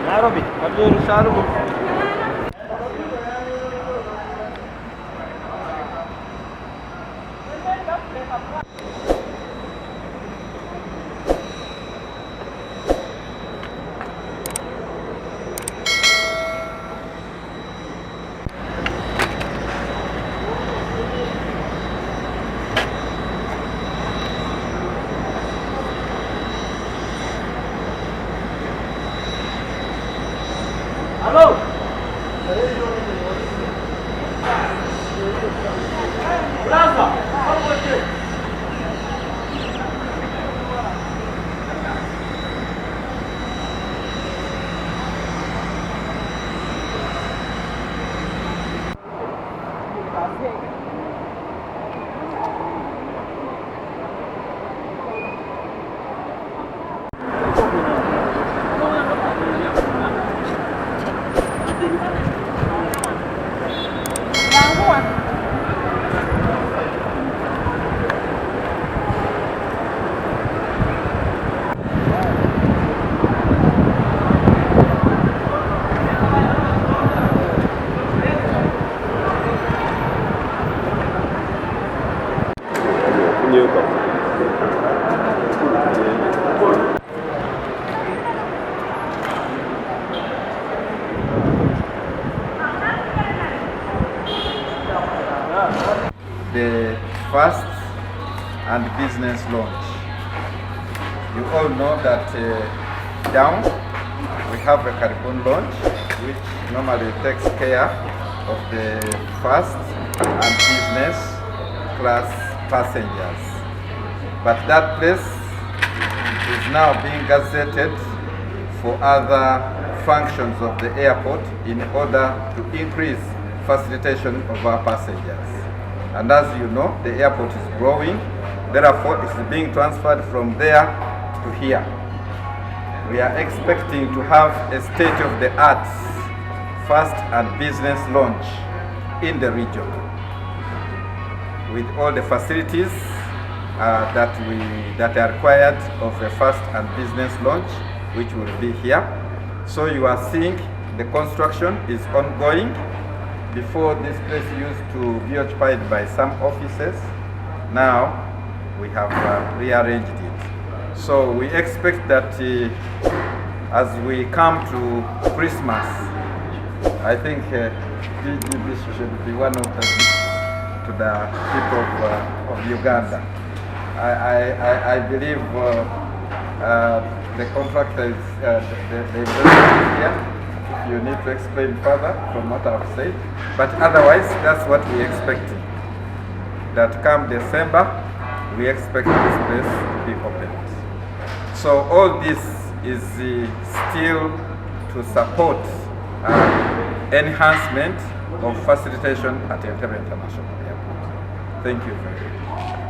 Nairobi, kabla Sharumu. Hello. The first and business launch. You all know that down we have a Caribbean launch which normally takes care of the first and business class passengers. But that place is now being gazetted for other functions of the airport in order to increase facilitation of our passengers. And as you know, the airport is growing, therefore it's being transferred from there to here. We are expecting to have a state-of-the-art first and business launch in the region with all the facilities that are required of a first and business launch, which will be here. So you are seeing the construction is ongoing. Before, this place used to be occupied by some offices. Now we have rearranged it. So we expect that as we come to Christmas, I think this should be one of the gifts to the people of Uganda. I believe the contractor is the investor here. You need to explain further from what I've said, but otherwise that's what we expecting. That come December, we expect this place to be opened. So all this is still to support enhancement of facilitation at Entebbe International Airport. Thank you very much.